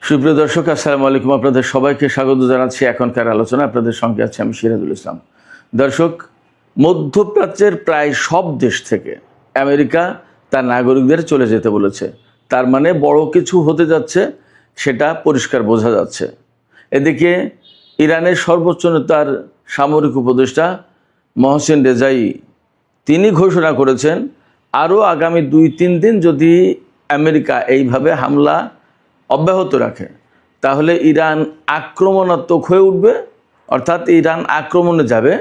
সুপ্রিয় দর্শক, আসসালামু আলাইকুম। আপনাদের সবাইকে স্বাগত জানাচ্ছি এখনকার আলোচনা। আপনাদের সঙ্গে আছি আমি সিরাজুল ইসলাম। দর্শক, মধ্যপ্রাচ্যের প্রায় সব দেশ থেকে আমেরিকা তার নাগরিকদের চলে যেতে বলেছে। তার মানে বড় কিছু হতে যাচ্ছে, সেটা পরিষ্কার বোঝা যাচ্ছে। এদিকে ইরানের সর্বোচ্চ নেতার সামরিক উপদেষ্টা মহসিন রেজাই তিনি ঘোষণা করেছেন, আরও আগামী 2-3 দিন যদি আমেরিকা এইভাবে হামলা অব্যাহত রাখে তাহলে ইরান আক্রমণাত্মক হয়ে উঠবে, অর্থাৎ ইরান আক্রমণে যাবে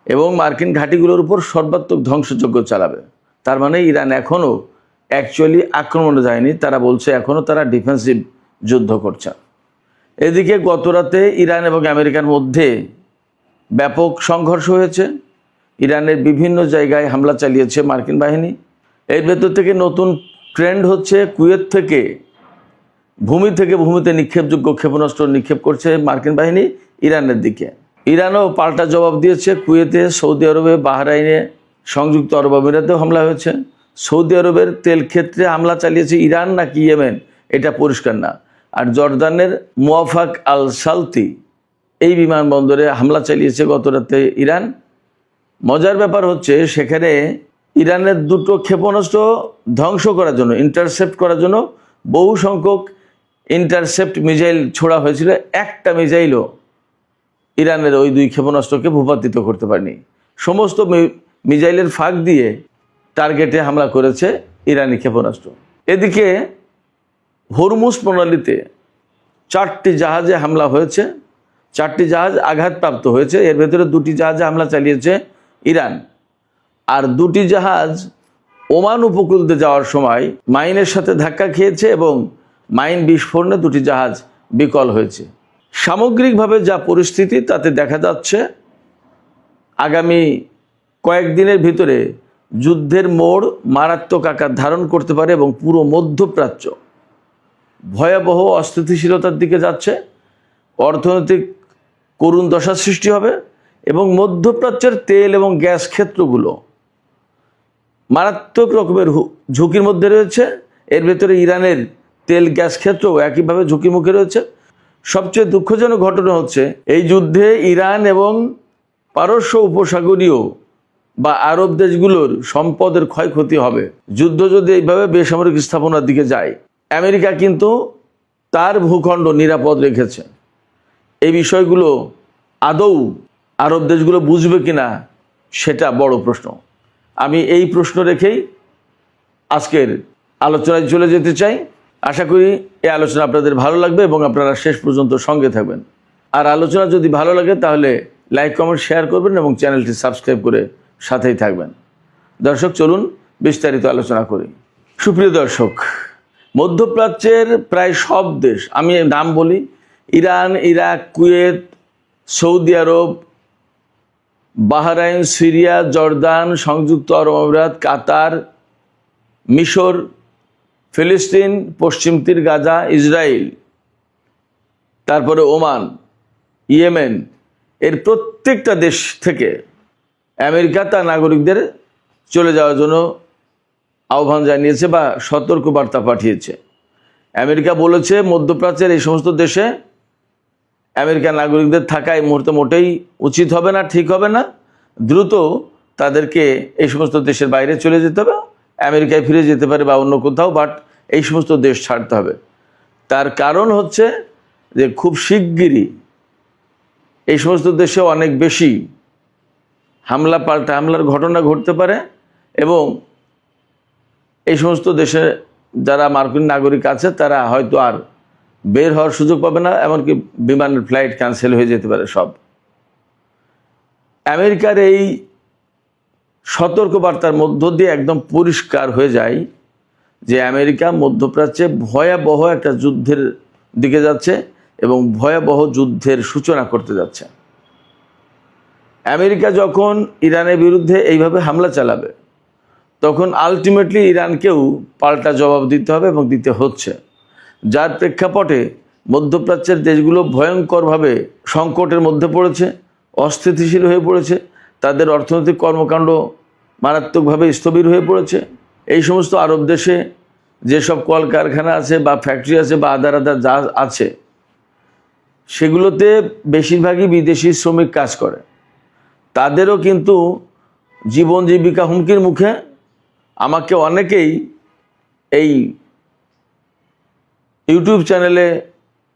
এবং মার্কিন ঘাঁটিগুলোর উপর সর্বাত্মক ধ্বংসযজ্ঞ চালাবে। তার মানে ইরান এখনও অ্যাকচুয়ালি আক্রমণে যায়নি, তারা বলছে এখনও তারা ডিফেন্সিভ যুদ্ধ করছে। এদিকে গতরাতে ইরান এবং আমেরিকার মধ্যে ব্যাপক সংঘর্ষ হয়েছে। ইরানের বিভিন্ন জায়গায় হামলা চালিয়েছে মার্কিন বাহিনী। এর ভেতর থেকে নতুন ট্রেন্ড হচ্ছে, কুয়েত থেকে ভূমিতে নিক্ষেপযোগ্য ক্ষেপণাস্ত্র নিক্ষেপ করছে মার্কিন বাহিনী ইরানের দিকে। ইরানও পাল্টা জবাব দিয়েছে। কুয়েতে, সৌদি আরবে, বাহরাইনে, সংযুক্ত আরব আমিরাতেও হামলা হয়েছে। সৌদি আরবের তেল ক্ষেত্রে হামলা চালিয়েছে ইরান নাকি ইয়েমেন এটা পরিষ্কার না। আর জর্দানের মুয়াফাক আল সালতি এই বিমানবন্দরে হামলা চালিয়েছে গতরাতে ইরান। মজার ব্যাপার হচ্ছে, সেখানে ইরানের দুটো ক্ষেপণাস্ত্র ধ্বংস করার জন্য, ইন্টারসেপ্ট করার জন্য বহু সংখ্যক ইন্টারসেপ্ট মিসাইল ছোড়া হয়েছিল। একটা মিসাইলও ইরানের ওই 2 ক্ষেপণাস্ত্রকে ভূপাতিত করতে পারেনি। সমস্ত মিসাইলের ফাঁক দিয়ে টার্গেটে হামলা করেছে ইরানি ক্ষেপণাস্ত্র। এদিকে হরমুজ প্রণালীতে 4টি জাহাজে হামলা হয়েছে, 4টি জাহাজ আঘাতপ্রাপ্ত হয়েছে। এর ভেতরে 2টি জাহাজে হামলা চালিয়েছে ইরান, আর 2টি জাহাজ ওমান উপকূলতে যাওয়ার সময় মাইনের সাথে ধাক্কা খেয়েছে এবং মাইন বিস্ফোরণে 2টি জাহাজ বিকল হয়েছে। সামগ্রিকভাবে যা পরিস্থিতি তাতে দেখা যাচ্ছে আগামী কয়েকদিনের ভিতরে যুদ্ধের মোড় মারাত্মক আকার ধারণ করতে পারে এবং পুরো মধ্যপ্রাচ্য ভয়াবহ অস্থিতিশীলতার দিকে যাচ্ছে। অর্থনৈতিক করুণ দশার সৃষ্টি হবে এবং মধ্যপ্রাচ্যের তেল এবং গ্যাস ক্ষেত্রগুলো মারাত্মক রকমের ঝুঁকির মধ্যে রয়েছে। এর ভেতরে ইরানের তেল গ্যাস ক্ষেত্রও একইভাবে ঝুঁকির মুখে রয়েছে। সবচেয়ে দুঃখজনক ঘটনা হচ্ছে, এই যুদ্ধে ইরান এবং পারস্য উপসাগরীয় বা আরব দেশগুলোর সম্পদের ক্ষয়ক্ষতি হবে। যুদ্ধ যদি এইভাবে বেসামরিক স্থাপনার দিকে যায়, আমেরিকা কিন্তু তার ভূখণ্ড নিরাপদ রেখেছে। এই বিষয়গুলো আদৌ আরব দেশগুলো বুঝবে কিনা সেটা বড় প্রশ্ন। আমি এই প্রশ্ন রেখেই আজকের আলোচনায় চলে যেতে চাই। আশা করি এই আলোচনা আপনাদের ভালো লাগবে এবং আপনারা শেষ পর্যন্ত সঙ্গে থাকবেন। আর আলোচনা যদি ভালো লাগে তাহলে লাইক, কমেন্ট, শেয়ার করবেন এবং চ্যানেলটি সাবস্ক্রাইব করে সাথেই থাকবেন। দর্শক, চলুন বিস্তারিত আলোচনা করি। সুপ্রিয় দর্শক, মধ্যপ্রাচ্যের প্রায় সব দেশ, আমি নাম বলি, ইরান, ইরাক, কুয়েত, সৌদি আরব, বাহরাইন, সিরিয়া, জর্দান, সংযুক্ত আরব আমিরাত, কাতার, মিশর, ফিলিস্তিন, পশ্চিম তীর, গাজা, ইসরায়েল, তারপরে ওমান, ইয়েমেন, এর প্রত্যেকটা দেশ থেকে আমেরিকা তার নাগরিকদের চলে যাওয়ার জন্য আহ্বান জানিয়েছে বা সতর্কবার্তা পাঠিয়েছে। আমেরিকা বলেছে মধ্যপ্রাচ্যের এই সমস্ত দেশে আমেরিকার নাগরিকদের থাকা এই মুহূর্তে মোটেই উচিত হবে না, ঠিক হবে না। দ্রুত তাদেরকে এই সমস্ত দেশের বাইরে চলে যেতে হবে, আমেরিকায় ফিরে যেতে পারে বা অন্য কোথাও, বাট এই সমস্ত দেশ ছাড়তে হবে। তার কারণ হচ্ছে যে খুব শিগগিরই এই সমস্ত দেশে অনেক বেশি পাল্টা হামলার ঘটনা ঘটতে পারে এবং এই সমস্ত দেশে যারা মার্কিন নাগরিক আছে তারা হয়তো আর বের হওয়ার সুযোগ পাবে না, এমনকি বিমানের ফ্লাইট ক্যান্সেল হয়ে যেতে পারে সব। আমেরিকার এই সতর্কবার্তার মধ্য দিয়ে একদম পরিষ্কার হয়ে যায় যে আমেরিকা মধ্যপ্রাচ্যে ভয়াবহ একটা যুদ্ধের দিকে যাচ্ছে এবং ভয়াবহ যুদ্ধের সূচনা করতে যাচ্ছে। আমেরিকা যখন ইরানের বিরুদ্ধে এইভাবে হামলা চালাবে তখন আলটিমেটলি ইরানকেও পাল্টা জবাব দিতে হবে এবং দিতে হচ্ছে, যার প্রেক্ষাপটে মধ্যপ্রাচ্যের দেশগুলো ভয়ঙ্করভাবে সংকটের মধ্যে পড়েছে, অস্থিতিশীল হয়ে পড়েছে, তাদের অর্থনৈতিক কর্মকাণ্ড মারাত্মকভাবে স্থবির হয়ে পড়েছে। এই সমস্ত আরব দেশে যেসব কলকারখানা আছে বা ফ্যাক্টরি আছে বা আদার যা আছে, সেগুলোতে বেশিরভাগই বিদেশি শ্রমিক কাজ করে। তাদেরও কিন্তু জীবন জীবিকা হুমকির মুখে। আমাকে অনেকেই এই ইউটিউব চ্যানেলে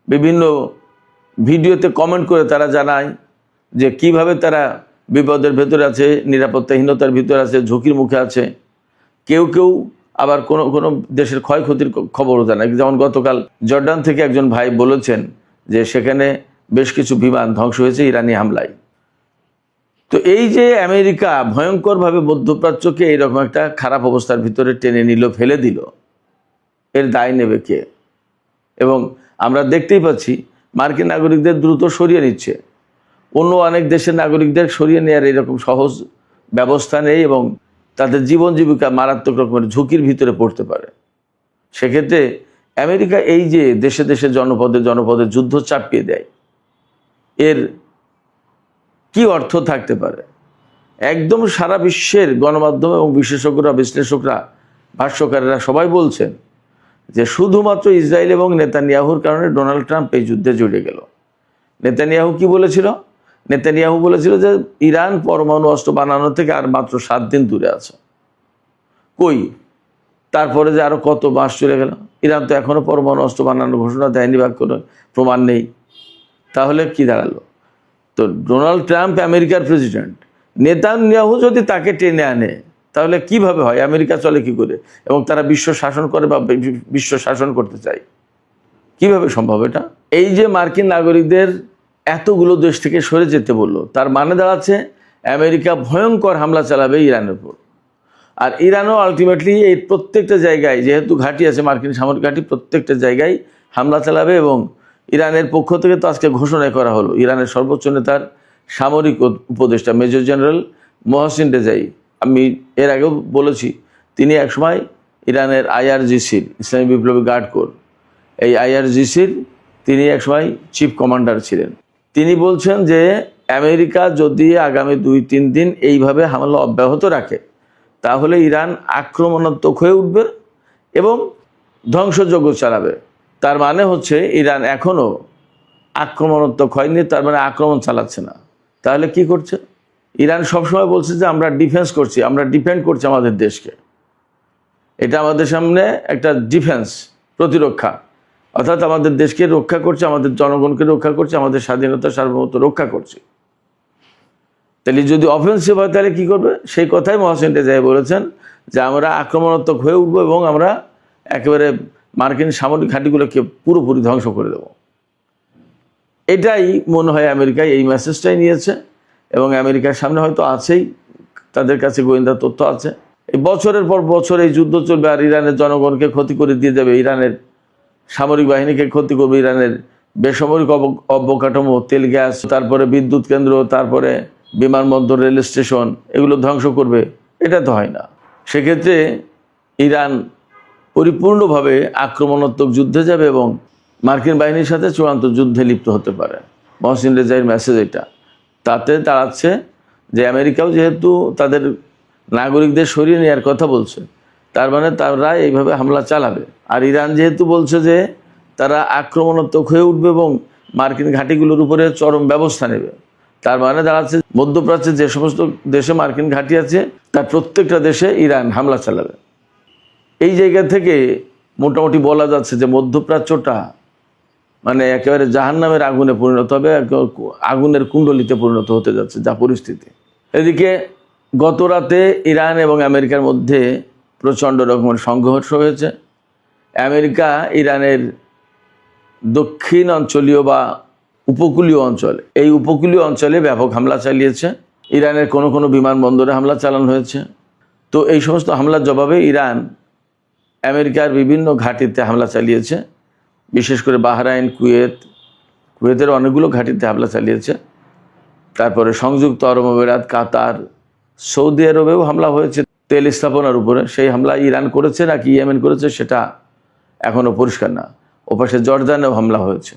বিভিন্ন ভিডিওতে কমেন্ট করে তারা জানায় যে কিভাবে তারা বিপদের ভেতরে আছে, নিরাপত্তাহীনতার ভিতরে আছে, ঝুঁকির মুখে আছে। কেউ কেউ আবার কোনো কোনো দেশের ক্ষয়ক্ষতির খবরও জানায়। যেমন গতকাল জর্ডান থেকে একজন ভাই বলেছেন যে সেখানে বেশ কিছু বিমান ধ্বংস হয়েছে ইরানি হামলায়। তো এই যে আমেরিকা ভয়ঙ্করভাবে মধ্যপ্রাচ্যকে এইরকম একটা খারাপ অবস্থার ভিতরে টেনে নিল, ফেলে দিল, এর দায় নেবে কে? এবং আমরা দেখতেই পাচ্ছি মার্কিন নাগরিকদের দ্রুত সরিয়ে নিচ্ছে। অন্য অনেক দেশের নাগরিকদের সরিয়ে নেওয়ার এরকম সহজ ব্যবস্থা নেই এবং তাদের জীবন জীবিকা মারাত্মক রকমের ঝুঁকির ভিতরে পড়তে পারে। সেক্ষেত্রে আমেরিকা এই যে দেশে দেশে জনপদে জনপদে যুদ্ধ চাপিয়ে দেয়, এর কি অর্থ থাকতে পারে? একদম সারা বিশ্বের গণমাধ্যম এবং বিশেষজ্ঞরা, বিশ্লেষকরা, ভাষ্যকারেরা সবাই বলছেন যে শুধুমাত্র ইসরায়েল এবং নেতানিয়াহুর কারণে ডোনাল্ড ট্রাম্প এই যুদ্ধে জড়িয়ে গেল। নেতানিয়াহু কি বলেছিল? নেতানিয়াহু বলেছিল যে ইরান পরমাণু অস্ত্র বানানো থেকে আর মাত্র 7 দিন দূরে আছে। কই? তারপরে যে আরো কত মাস চলে গেল, ইরান তো এখনো পরমাণু অস্ত্র বানানোর ঘোষণা দেয়নি বা কোনো প্রমাণ নেই। তাহলে কি দাঁড়ালো? তো ডোনাল্ড ট্রাম্প আমেরিকার প্রেসিডেন্ট, নেতানিয়াহু যদি তাকে টেনে আনে তাহলে কিভাবে হয়? আমেরিকা চলে কি করে? এবং তারা বিশ্ব শাসন করে বা বিশ্ব শাসন করতে চায়, কিভাবে সম্ভব এটা? এই যে মার্কিন নাগরিকদের এতগুলো দেশ থেকে সরে যেতে বললো, তার মানে দাঁড়াচ্ছে আমেরিকা ভয়ঙ্কর হামলা চালাবে ইরানের উপর। আর ইরানও আলটিমেটলি এই প্রত্যেকটা জায়গায়, যেহেতু ঘাঁটি আছে মার্কিন সামরিক ঘাঁটি, প্রত্যেকটা জায়গায় হামলা চালাবে। এবং ইরানের পক্ষ থেকে তো আজকে ঘোষণা করা হলো, ইরানের সর্বোচ্চ নেতার সামরিক উপদেষ্টা মেজর জেনারেল মোহসিন রেজাই, আমি এর আগেও বলেছি, তিনি একসময় ইরানের IRGC-র, ইসলামী বিপ্লবী গার্ড কোর, এই IRGC-র তিনি একসময় চিফ কমান্ডার ছিলেন। তিনি বলছেন যে আমেরিকা যদি আগামী 2-3 দিন এইভাবে হামলা অব্যাহত রাখে তাহলে ইরান আক্রমণাত্মক হয়ে উঠবে এবং ধ্বংসযজ্ঞ চালাবে। তার মানে হচ্ছে ইরান এখনও আক্রমণাত্মক হয়নি, তার মানে আক্রমণ চালাচ্ছে না। তাহলে কি করছে? ইরান সবসময় বলছে যে আমরা ডিফেন্স করছি, আমরা ডিফেন্ড করছি আমাদের দেশকে, এটা আমাদের সামনে একটা ডিফেন্স, প্রতিরক্ষা, অর্থাৎ আমাদের দেশকে রক্ষা করছে, আমাদের জনগণকে রক্ষা করছে, আমাদের স্বাধীনতা সার্বভৌমত্ব রক্ষা করছে। তাহলে যদি অফেন্সিভ হয় তাহলে কী করবে? সেই কথাই মোহসিন রেজাই বলেছেন যে আমরা আক্রমণাত্মক হয়ে উঠবো এবং আমরা একেবারে মার্কিন সামরিক ঘাঁটিগুলোকে পুরোপুরি ধ্বংস করে দেব। এটাই মনে হয় আমেরিকায় এই মেসেজটাই নিয়েছে এবং আমেরিকার সামনে হয়তো আছেই, তাদের কাছে গোয়েন্দা তথ্য আছে। এই বছরের পর বছর এই যুদ্ধ চলবে আর ইরানের জনগণকে ক্ষতি করে দিয়ে যাবে, ইরানের সামরিক বাহিনীকে ক্ষতি করবে, ইরানের বেসামরিক অবকাঠামো, তেল গ্যাস, তারপরে বিদ্যুৎ কেন্দ্র, তারপরে বিমানবন্দর, রেল স্টেশন, এগুলো ধ্বংস করবে। এটা তো হয় না। সেক্ষেত্রে ইরান পরিপূর্ণভাবে আক্রমণাত্মক যুদ্ধে যাবে এবং মার্কিন বাহিনীর সাথে চূড়ান্ত যুদ্ধে লিপ্ত হতে পারে। মোহসিন রেজাইয়ের মেসেজ এটা। তাতে দাঁড়াচ্ছে যে আমেরিকাও যেহেতু তাদের নাগরিকদের সরিয়ে নেওয়ার কথা বলছে, তার মানে তারা এইভাবে হামলা চালাবে। আর ইরান যেহেতু বলছে যে তারা আক্রমণাত্মক হয়ে উঠবে এবং মার্কিন ঘাঁটিগুলোর উপরে চরম ব্যবস্থা নেবে, তার মানে দাঁড়াচ্ছে মধ্যপ্রাচ্যে যে সমস্ত দেশে মার্কিন ঘাঁটি আছে তার প্রত্যেকটা দেশে ইরান হামলা চালাবে। এই জায়গা থেকে মোটামুটি বলা যাচ্ছে যে মধ্যপ্রাচ্যটা মানে একেবারে জাহান্নামের আগুনে পরিণত হবে, আগুনের কুণ্ডলিতে পরিণত হতে যাচ্ছে যা পরিস্থিতি। এদিকে গত রাতে ইরান এবং আমেরিকার মধ্যে প্রচণ্ড রকমের সংঘর্ষ হয়েছে। আমেরিকা ইরানের দক্ষিণ অঞ্চলীয় বা উপকূলীয় অঞ্চল, এই উপকূলীয় অঞ্চলে ব্যাপক হামলা চালিয়েছে। ইরানের কোনো কোনো বিমানবন্দরে হামলা চালানো হয়েছে। তো এই সমস্ত হামলার জবাবে ইরান আমেরিকার বিভিন্ন ঘাঁটিতে হামলা চালিয়েছে, বিশেষ করে বাহরাইন, কুয়েতের অনেকগুলো ঘাঁটিতে হামলা চালিয়েছে। তারপরে সংযুক্ত আরব আমিরাত, কাতার, সৌদি আরবেও হামলা হয়েছে তেল স্থাপনার উপরে। সেই হামলা ইরান করেছে নাকি ইয়েমেন করেছে সেটা এখনও পরিষ্কার না। ওপাশে জর্দানেও হামলা হয়েছে।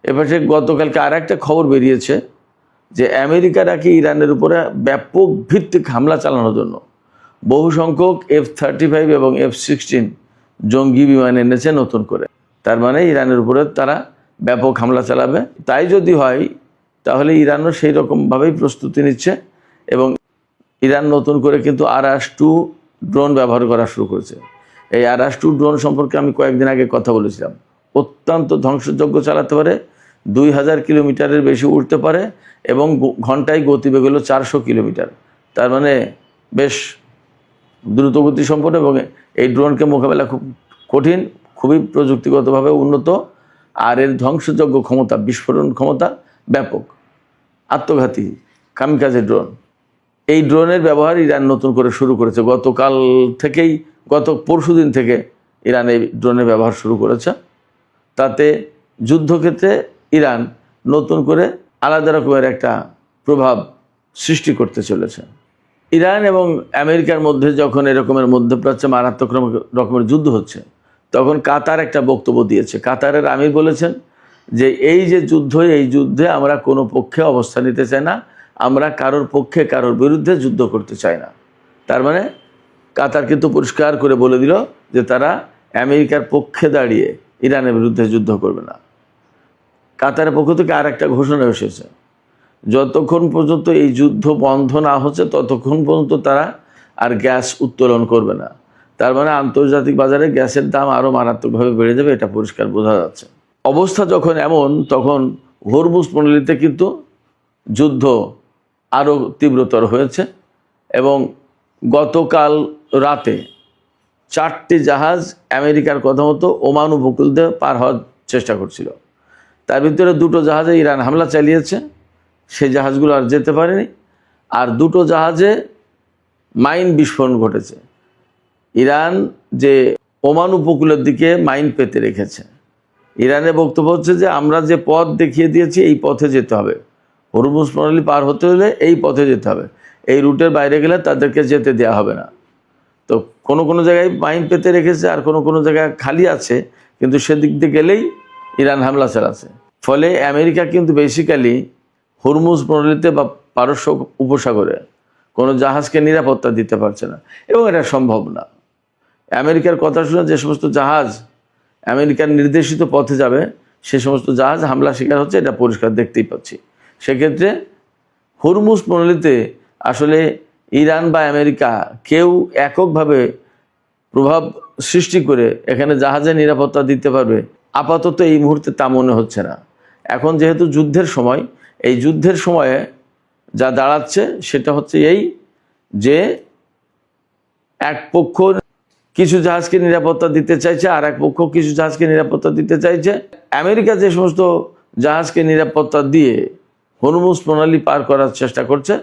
এপাশে গতকালকে আর একটা খবর বেরিয়েছে যে আমেরিকা নাকি ইরানের উপরে ব্যাপক ভিত্তিক হামলা চালানোর জন্য বহু সংখ্যক F-35 এবং F-16 জঙ্গি বিমান এনেছে নতুন করে। তার মানে ইরানের উপরে তারা ব্যাপক হামলা চালাবে। তাই যদি হয় তাহলে ইরানও সেই রকমভাবেই প্রস্তুতি নিচ্ছে এবং ইরান নতুন করে কিন্তু আরাস-2 ড্রোন ব্যবহার করা শুরু করেছে। এই আরাস-2 ড্রোন সম্পর্কে আমি কয়েকদিন আগে কথা বলেছিলাম। অত্যন্ত ধ্বংসযজ্ঞ চালাতে পারে, 2000 কিলোমিটারের বেশি উঠতে পারে এবং ঘন্টায় গতিবেগ হলো 400 কিলোমিটার। তার মানে বেশ দ্রুতগতি সম্পন্ন এবং এই ড্রোনকে মোকাবেলা খুব কঠিন, খুবই প্রযুক্তিগতভাবে উন্নত, আর এর ধ্বংসযজ্ঞ ক্ষমতা, বিস্ফোরণ ক্ষমতা ব্যাপক, আত্মঘাতী কামিকাজে ড্রোন। এই ড্রোনের ব্যবহার ইরান নতুন করে শুরু করেছে। গত পরশুদিন থেকে ইরান এই ড্রোনের ব্যবহার শুরু করেছে। তাতে যুদ্ধক্ষেত্রে ইরান নতুন করে আলাদা রকমের একটা প্রভাব সৃষ্টি করতে চলেছে। ইরান এবং আমেরিকার মধ্যে যখন এরকমের মধ্যপ্রাচ্যে মারাত্মক রকমের যুদ্ধ হচ্ছে, তখন কাতার একটা বক্তব্য দিয়েছে। কাতারের আমির বলেছেন যে এই যে যুদ্ধ, এই যুদ্ধে আমরা কোনো পক্ষে অবস্থান নিতে চাই না, আমরা কারোর পক্ষে কারোর বিরুদ্ধে যুদ্ধ করতে চাই না। তার মানে কাতার কিন্তু পরিষ্কার করে বলে দিল যে তারা আমেরিকার পক্ষে দাঁড়িয়ে ইরানের বিরুদ্ধে যুদ্ধ করবে না। কাতারের পক্ষ থেকে আর একটা ঘোষণা এসেছে, যতক্ষণ পর্যন্ত এই যুদ্ধ বন্ধ না হচ্ছে ততক্ষণ পর্যন্ত তারা আর গ্যাস উত্তোলন করবে না। তার মানে আন্তর্জাতিক বাজারে গ্যাসের দাম আরও মারাত্মকভাবে বেড়ে যাবে, এটা পরিষ্কার বোঝা যাচ্ছে। অবস্থা যখন এমন, তখন হরমুজ প্রণালীতে কিন্তু যুদ্ধ আরও তীব্রতর হয়েছে এবং গতকাল রাতে 4টি জাহাজ আমেরিকার কথা মতো ওমান উপকূল দিয়ে পার হওয়ার চেষ্টা করছিল। তার ভিতরে 2টো জাহাজে ইরান হামলা চালিয়েছে, সেই জাহাজগুলো আর যেতে পারেনি। আর 2টো জাহাজে মাইন বিস্ফোরণ ঘটেছে। ইরান যে ওমান উপকূলের দিকে মাইন পেতে রেখেছে। ইরানের বক্তব্য হচ্ছে যে আমরা যে পথ দেখিয়ে দিয়েছি এই পথে যেতে হবে, হরমুজ প্রণালী পার হতে হলে এই পথে যেতে হবে, এই রুটের বাইরে গেলে তাদেরকে যেতে দেওয়া হবে না। তো কোনো জায়গায় মাইন পেতে রেখেছে আর কোনো জায়গায় খালি আছে, কিন্তু সেদিক দিয়ে গেলেই ইরান হামলা চালাচ্ছে। ফলে আমেরিকা কিন্তু বেসিক্যালি হরমুজ প্রণালীতে বা পারস্য উপসাগরে কোনো জাহাজকে নিরাপত্তা দিতে পারছে না এবং এটা সম্ভব না। আমেরিকার কথা শুনে যে সমস্ত জাহাজ আমেরিকার নির্দেশিত পথে যাবে সে সমস্ত জাহাজ হামলা শিকার হচ্ছে, এটা পরিষ্কার দেখতেই পাচ্ছি। সেক্ষেত্রে হরমুজ প্রণালীতে আসলে ইরান বা আমেরিকা কেউ এককভাবে প্রভাব সৃষ্টি করে এখানে জাহাজে নিরাপত্তা দিতে পারবে আপাতত এই মুহূর্তে তা মনে হচ্ছে না। এখন যেহেতু যুদ্ধের সময়, এই যুদ্ধের সময়ে যা দাঁড়াচ্ছে সেটা হচ্ছে এই যে এক পক্ষ কিছু জাহাজকে নিরাপত্তা দিতে চাইছে আর এক পক্ষ কিছু জাহাজকে নিরাপত্তা দিতে চাইছে। আমেরিকা যে সমস্ত জাহাজকে নিরাপত্তা দিয়ে হরমুজ প্রণালী পার করার চেষ্টা করছে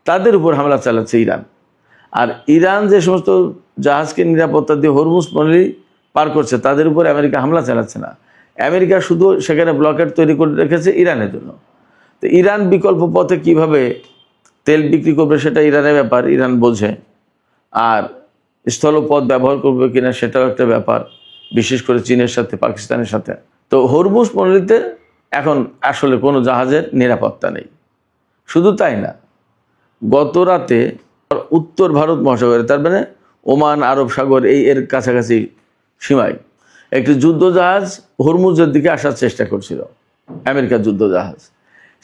তাদের উপর হামলা চালাচ্ছে ইরান। আর ইরান যে সমস্ত জাহাজকে নিরাপত্তা দিয়ে হরমুজ প্রণালী পার করছে তাদের উপর আমেরিকা হামলা চালাচ্ছে না। আমেরিকা শুধু সেখানে ব্লকেট তৈরি করে রেখেছে ইরানের জন্য। তো ইরান বিকল্প পথে কিভাবে তেল বিক্রি করবে সেটা ইরানের ব্যাপার, ইরান বোঝে। আর স্থলপথ ব্যবহার করবে কিনা সেটাও একটা ব্যাপার, বিশেষ করে চীনের সাথে, পাকিস্তানের সাথে। তো হরমুজ প্রণালীতে এখন আসলে কোনো জাহাজের নিরাপত্তা নেই। শুধু তাই না, গত রাতে উত্তর ভারত মহাসাগরে, তার মানে ওমান, আরব সাগর এর কাছাকাছি সীমায় একটি যুদ্ধজাহাজ হরমুজের দিকে আসার চেষ্টা করছিল, আমেরিকার যুদ্ধজাহাজ।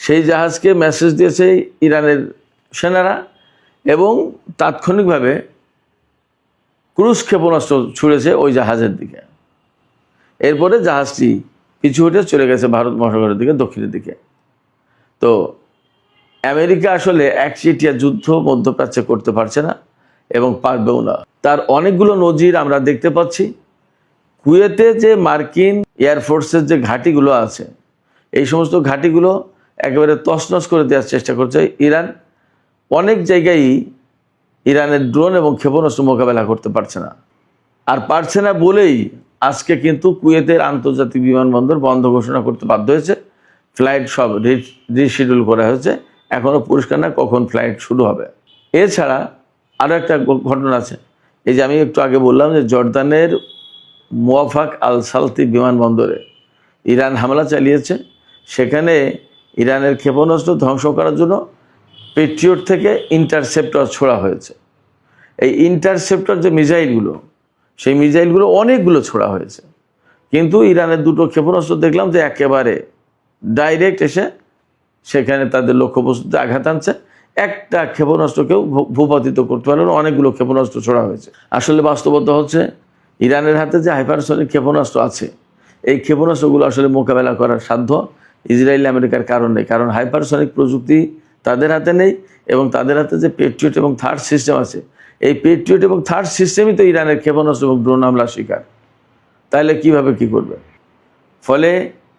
সেই জাহাজকে মেসেজ দিয়েছে ইরানের সেনারা এবং তাৎক্ষণিকভাবে ক্রুজ ক্ষেপণাস্ত্র ছুড়েছে ওই জাহাজের দিকে। এরপরে জাহাজটি পিছু হটে চলে গেছে ভারত মহাসাগরের দিকে, দক্ষিণের দিকে। তো আমেরিকা আসলে একচেটিয়া যুদ্ধ মধ্যপ্রাচ্যে করতে পারছে না এবং পারবেও না। তার অনেকগুলো নজির আমরা দেখতে পাচ্ছি। কুয়েতে যে মার্কিন এয়ারফোর্সের যে ঘাঁটিগুলো আছে, এই সমস্ত ঘাঁটিগুলো একেবারে তছনছ করে দেওয়ার চেষ্টা করছে ইরান। অনেক জায়গায় ইরানের ড্রোন এবং ক্ষেপণাস্ত্র মোকাবেলা করতে পারছে না। আর পারছে না বলেই আজকে কিন্তু কুয়েতের আন্তর্জাতিক বিমানবন্দর বন্ধ ঘোষণা করতে বাধ্য হয়েছে। ফ্লাইট সব রিশিডিউল করা হয়েছে, এখনও পরিষ্কার না কখন ফ্লাইট শুরু হবে। এছাড়া আরও একটা ঘটনা আছে, এই যে আমি একটু আগে বললাম যে জর্দানের মুওয়াফাক আল সালতি বিমানবন্দরে ইরান হামলা চালিয়েছে। সেখানে ইরানের ক্ষেপণাস্ত্র ধ্বংস করার জন্য পেট্রিয়ট থেকে ইন্টারসেপ্টর ছোড়া হয়েছে। এই ইন্টারসেপ্টর যে মিসাইলগুলো, সেই মিসাইলগুলো অনেকগুলো ছোড়া হয়েছে, কিন্তু ইরানের দুটো ক্ষেপণাস্ত্র দেখলাম যে একেবারে ডাইরেক্ট এসে সেখানে তাদের লক্ষ্যবস্তুতে আঘাত আনছে। একটা ক্ষেপণাস্ত্রকেও ভূপাতিত করতে পারলো না, অনেকগুলো ক্ষেপণাস্ত্র ছোড়া হয়েছে। আসলে বাস্তবতা হচ্ছে ইরানের হাতে যে হাইপারসনিক ক্ষেপণাস্ত্র আছে, এই ক্ষেপণাস্ত্রগুলো আসলে মোকাবেলা করার সাধ্য ইসরায়েল আমেরিকার কারণ নেই, কারণ হাইপারসনিক প্রযুক্তি তাদের হাতে নেই, এবং তাদের হাতে যে পেট্রিয়ট এবং থার্ড সিস্টেম আছে, এই পেট্রিয়ট এবং থার্ড সিস্টেমই তো ইরানের ক্ষেপণাস্ত্র এবং ড্রোন হামলার শিকার। তাহলে কিভাবে কি করবে? ফলে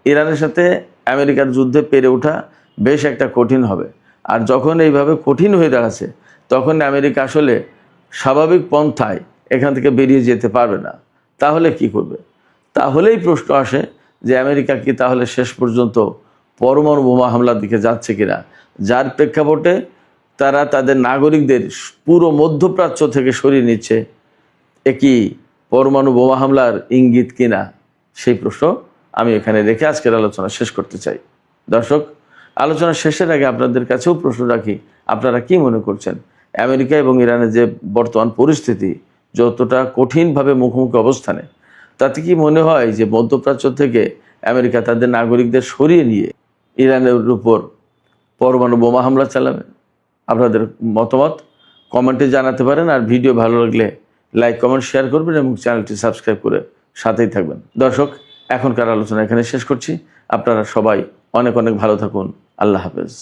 ইরানের সাথে আমেরিকার যুদ্ধে পেরে ওঠা বেশ একটা কঠিন হবে। আর যখন এইভাবে কঠিন হয়ে দাঁড়াচ্ছে, তখন আমেরিকা আসলে স্বাভাবিক পন্থায় এখান থেকে বেরিয়ে যেতে পারবে না। তাহলে কি করবে? তাহলেই প্রশ্ন আসে যে আমেরিকা কি তাহলে শেষ পর্যন্ত পরমাণু বোমা হামলার দিকে যাচ্ছে কিনা, যার প্রেক্ষাপটে তারা তাদের নাগরিকদের পুরো মধ্যপ্রাচ্য থেকে সরিয়ে নিচ্ছে। একই পরমাণু বোমা হামলার ইঙ্গিত কিনা, সেই প্রশ্ন আমি এখানে রেখে আজকের আলোচনা শেষ করতে চাই। দর্শক, আলোচনা শেষের আগে আপনাদের কাছেও প্রশ্ন রাখি, আপনারা কি মনে করছেন আমেরিকা এবং ইরানের যে বর্তমান পরিস্থিতি, যতটা কঠিনভাবে মুখোমুখি অবস্থানে, তাতে কি মনে হয় যে মধ্যপ্রাচ্য থেকে আমেরিকা তাদের নাগরিকদের সরিয়ে নিয়ে ইরানের উপর পরমাণু বোমা হামলা চালাবে? আপনাদের মতামত কমেন্টে জানাতে পারেন। আর ভিডিও ভালো লাগলে লাইক, কমেন্ট, শেয়ার করবেন এবং চ্যানেলটি সাবস্ক্রাইব করে সাথেই থাকবেন। দর্শক, এখনকার আলোচনা এখানে শেষ করছি। আপনারা সবাই অনেক অনেক ভালো থাকুন। আল্লাহ হাফেজ।